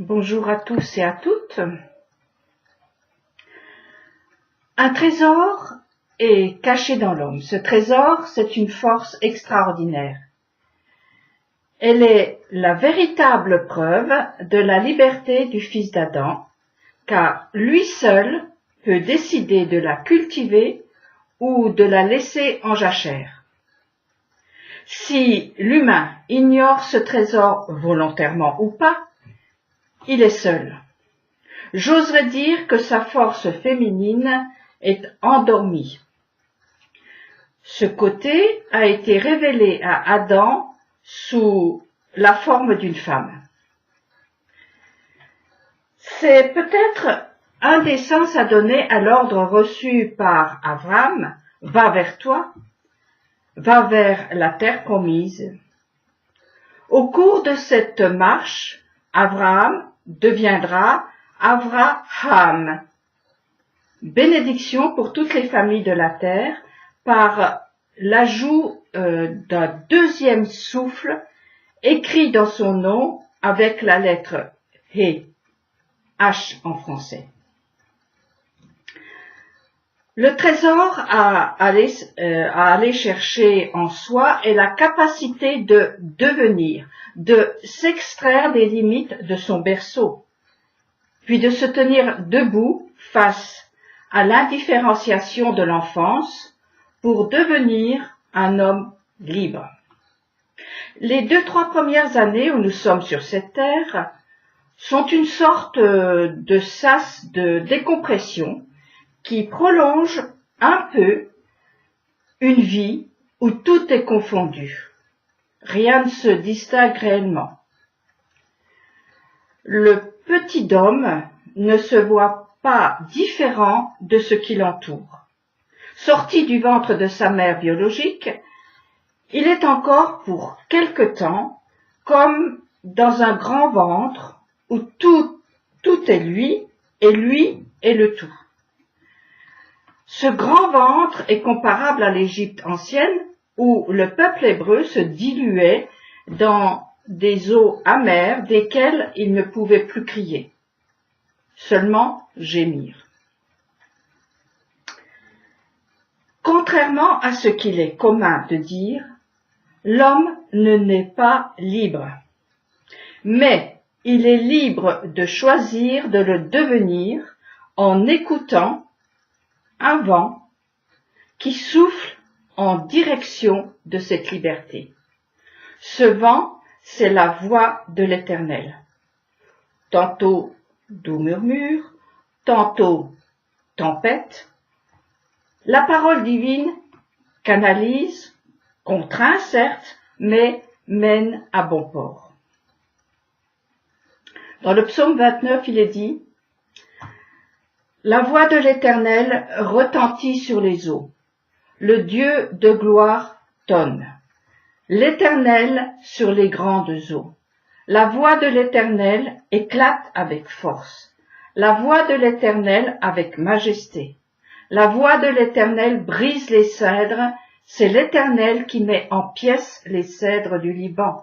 Bonjour à tous et à toutes. Un trésor est caché dans l'homme. Ce trésor, c'est une force extraordinaire. Elle est la véritable preuve de la liberté du fils d'Adam, car lui seul peut décider de la cultiver ou de la laisser en jachère. Si l'humain ignore ce trésor volontairement ou pas, il est seul. J'oserais dire que sa force féminine est endormie. Ce côté a été révélé à Adam sous la forme d'une femme. C'est peut-être un des sens à donner à l'ordre reçu par Abraham, « Va vers toi », va vers la terre promise. Au cours de cette marche, Abraham deviendra Avraham. Bénédiction pour toutes les familles de la terre par l'ajout d'un deuxième souffle écrit dans son nom avec la lettre H, H en français. Le trésor à aller chercher en soi est la capacité de devenir, de s'extraire des limites de son berceau, puis de se tenir debout face à l'indifférenciation de l'enfance pour devenir un homme libre. Les 2-3 premières années où nous sommes sur cette terre sont une sorte de sas de décompression qui prolonge un peu une vie où tout est confondu. Rien ne se distingue réellement. Le petit homme ne se voit pas différent de ce qui l'entoure. Sorti du ventre de sa mère biologique, il est encore pour quelque temps comme dans un grand ventre où tout est lui et lui est le tout. Ce grand ventre est comparable à l'Égypte ancienne où le peuple hébreu se diluait dans des eaux amères desquelles il ne pouvait plus crier, seulement gémir. Contrairement à ce qu'il est commun de dire, l'homme ne naît pas libre, mais il est libre de choisir de le devenir en écoutant un vent qui souffle en direction de cette liberté. Ce vent, c'est la voix de l'Éternel. Tantôt doux murmure, tantôt tempête. La parole divine canalise, contraint certes, mais mène à bon port. Dans le psaume 29, il est dit: La voix de l'Éternel retentit sur les eaux. Le Dieu de gloire tonne. L'Éternel sur les grandes eaux. La voix de l'Éternel éclate avec force. La voix de l'Éternel avec majesté. La voix de l'Éternel brise les cèdres. C'est l'Éternel qui met en pièces les cèdres du Liban,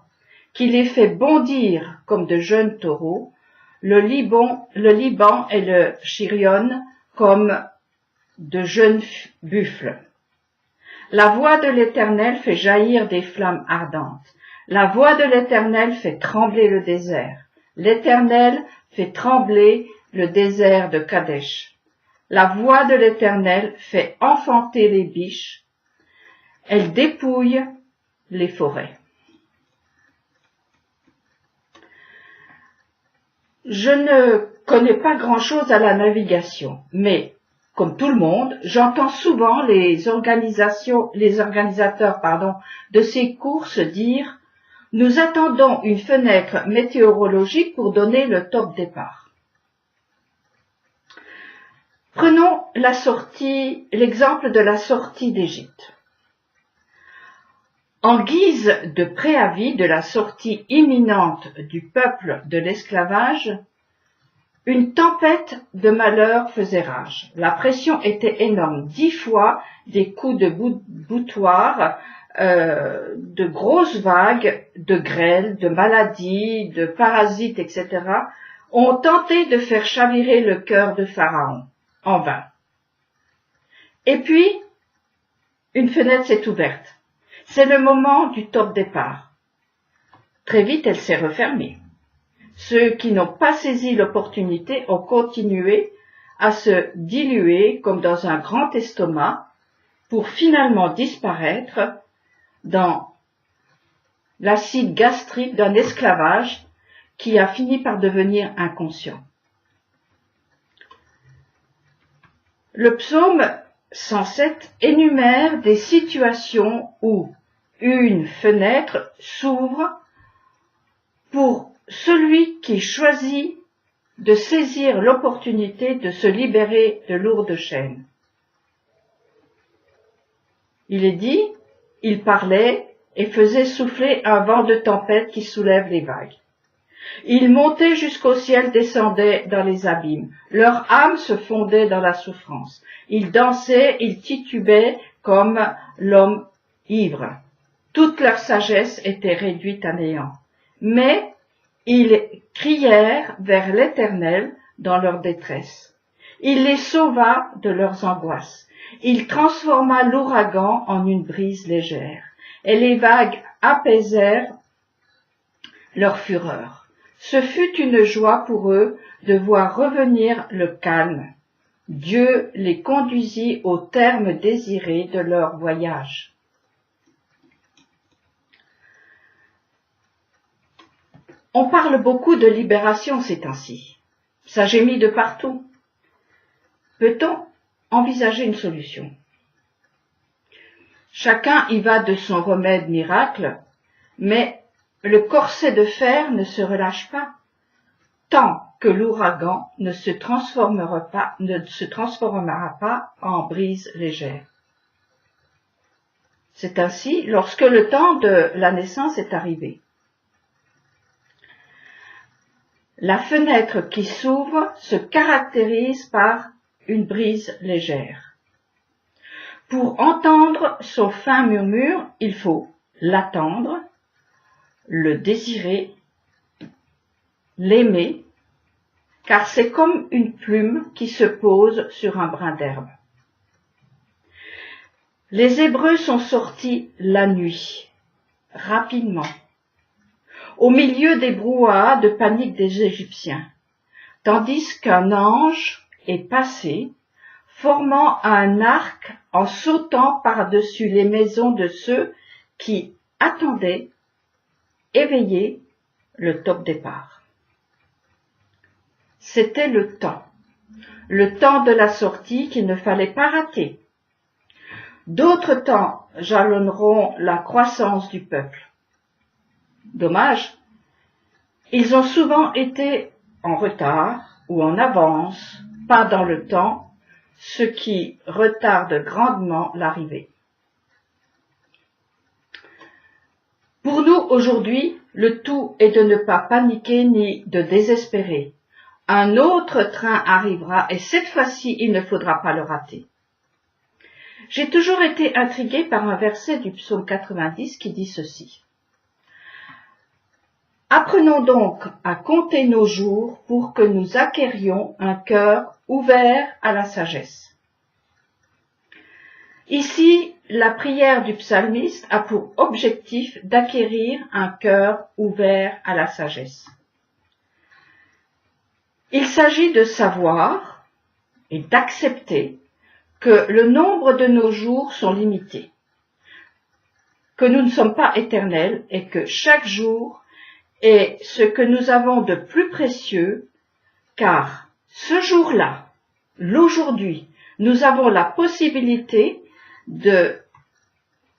qui les fait bondir comme de jeunes taureaux. Le Liban et le Chirion comme de jeunes buffles. La voix de l'Éternel fait jaillir des flammes ardentes. La voix de l'Éternel fait trembler le désert. L'Éternel fait trembler le désert de Kadesh. La voix de l'Éternel fait enfanter les biches. Elle dépouille les forêts. Je ne connais pas grand-chose à la navigation, mais, comme tout le monde, j'entends souvent les organisateurs de ces courses dire « Nous attendons une fenêtre météorologique pour donner le top départ ». Prenons l'exemple de la sortie d'Égypte. En guise de préavis de la sortie imminente du peuple de l'esclavage, une tempête de malheur faisait rage. La pression était énorme, 10 fois des coups de boutoir, de grosses vagues, de grêle, de maladies, de parasites, etc. ont tenté de faire chavirer le cœur de Pharaon, en vain. Et puis, une fenêtre s'est ouverte. C'est le moment du top départ. Très vite, elle s'est refermée. Ceux qui n'ont pas saisi l'opportunité ont continué à se diluer comme dans un grand estomac pour finalement disparaître dans l'acide gastrique d'un esclavage qui a fini par devenir inconscient. Le psaume 107 énumère des situations où une fenêtre s'ouvre pour celui qui choisit de saisir l'opportunité de se libérer de lourdes chaînes. Il est dit, il parlait et faisait souffler un vent de tempête qui soulève les vagues. Ils montaient jusqu'au ciel, descendaient dans les abîmes. Leur âme se fondait dans la souffrance. Ils dansaient, ils titubaient comme l'homme ivre. Toute leur sagesse était réduite à néant. Mais ils crièrent vers l'Éternel dans leur détresse. Il les sauva de leurs angoisses. Il transforma l'ouragan en une brise légère, et les vagues apaisèrent leur fureur. Ce fut une joie pour eux de voir revenir le calme. Dieu les conduisit au terme désiré de leur voyage. On parle beaucoup de libération ces temps-ci. Ça gémit de partout. Peut-on envisager une solution? Chacun y va de son remède miracle, mais le corset de fer ne se relâche pas tant que l'ouragan ne se transformera pas en brise légère. C'est ainsi lorsque le temps de la naissance est arrivé. La fenêtre qui s'ouvre se caractérise par une brise légère. Pour entendre son fin murmure, il faut l'attendre, le désirer, l'aimer, car c'est comme une plume qui se pose sur un brin d'herbe. Les Hébreux sont sortis la nuit, rapidement, au milieu des brouhahas de panique des Égyptiens, tandis qu'un ange est passé, formant un arc en sautant par-dessus les maisons de ceux qui attendaient, éveillés, le top départ. C'était le temps de la sortie qu'il ne fallait pas rater. D'autres temps jalonneront la croissance du peuple. Dommage, ils ont souvent été en retard ou en avance, pas dans le temps, ce qui retarde grandement l'arrivée. Pour nous, aujourd'hui, le tout est de ne pas paniquer ni de désespérer. Un autre train arrivera et cette fois-ci, il ne faudra pas le rater. J'ai toujours été intriguée par un verset du psaume 90 qui dit ceci. Apprenons donc à compter nos jours pour que nous acquérions un cœur ouvert à la sagesse. Ici, la prière du psalmiste a pour objectif d'acquérir un cœur ouvert à la sagesse. Il s'agit de savoir et d'accepter que le nombre de nos jours sont limités, que nous ne sommes pas éternels et que chaque jour est ce que nous avons de plus précieux, car ce jour-là, l'aujourd'hui, nous avons la possibilité de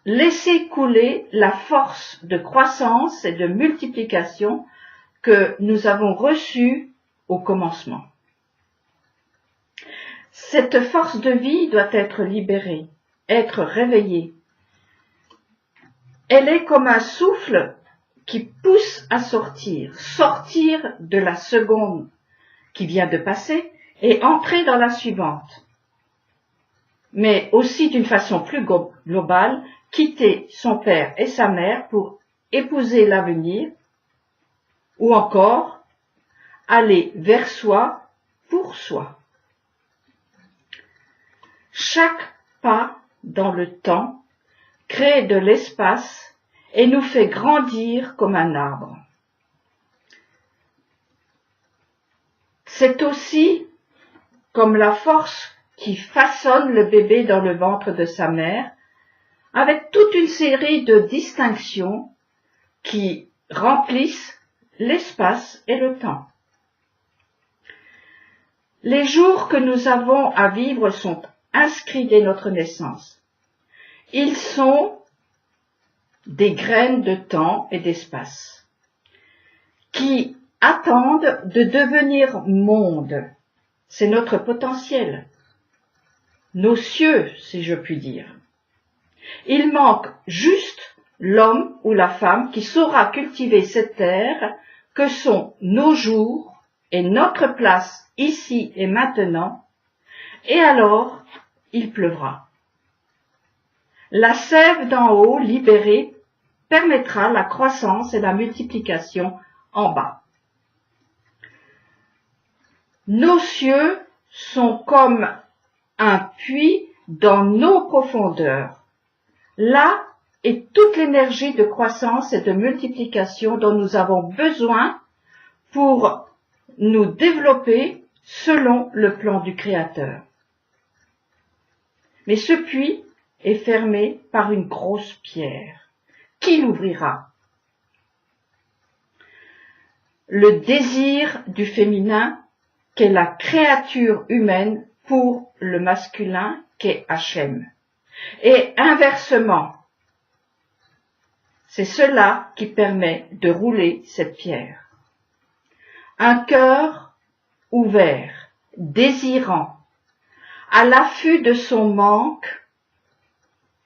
laisser couler la force de croissance et de multiplication que nous avons reçue au commencement. Cette force de vie doit être libérée, être réveillée. Elle est comme un souffle qui pousse à sortir de la seconde qui vient de passer et entrer dans la suivante. Mais aussi d'une façon plus globale, quitter son père et sa mère pour épouser l'avenir, ou encore aller vers soi pour soi. Chaque pas dans le temps crée de l'espace et nous fait grandir comme un arbre. C'est aussi comme la force qui façonne le bébé dans le ventre de sa mère, avec toute une série de distinctions qui remplissent l'espace et le temps. Les jours que nous avons à vivre sont inscrits dès notre naissance. Ils sont des graines de temps et d'espace qui attendent de devenir monde. C'est notre potentiel, nos cieux, si je puis dire. Il manque juste l'homme ou la femme qui saura cultiver cette terre que sont nos jours et notre place ici et maintenant, et alors il pleuvra. La sève d'en haut, libérée, permettra la croissance et la multiplication en bas. Nos cieux sont comme un puits dans nos profondeurs. Là est toute l'énergie de croissance et de multiplication dont nous avons besoin pour nous développer selon le plan du Créateur. Mais ce puits est fermé par une grosse pierre. Qui l'ouvrira? Le désir du féminin qu'est la créature humaine pour le masculin qu'est Hachem. Et inversement, c'est cela qui permet de rouler cette pierre. Un cœur ouvert, désirant, à l'affût de son manque,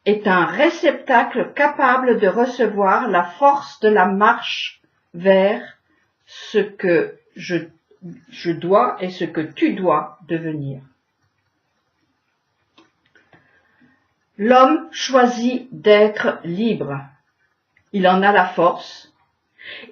est un réceptacle capable de recevoir la force de la marche vers ce que je dois et ce que tu dois devenir. L'homme choisit d'être libre. Il en a la force.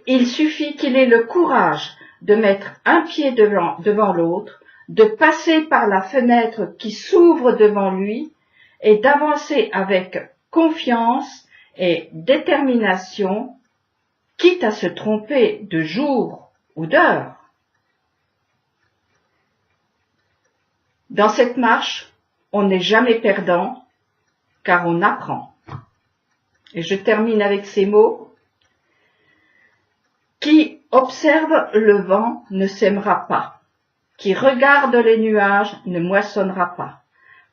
Il suffit qu'il ait le courage de mettre un pied devant l'autre, de passer par la fenêtre qui s'ouvre devant lui et d'avancer avec confiance et détermination, quitte à se tromper de jour ou d'heure. Dans cette marche, on n'est jamais perdant, car on apprend. Et je termine avec ces mots. Qui observe le vent ne sèmera pas. Qui regarde les nuages ne moissonnera pas.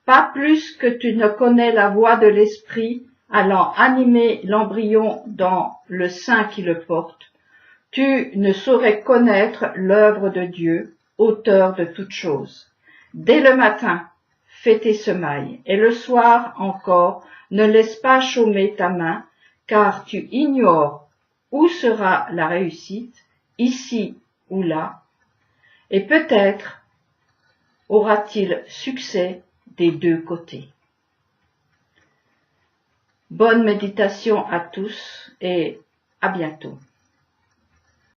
Pas plus que tu ne connais la voix de l'esprit allant animer l'embryon dans le sein qui le porte, tu ne saurais connaître l'œuvre de Dieu, auteur de toutes choses. Dès le matin, fais tes semailles, et le soir encore, ne laisse pas chômer ta main, car tu ignores où sera la réussite, ici ou là, et peut-être aura-t-il succès des deux côtés. Bonne méditation à tous et à bientôt.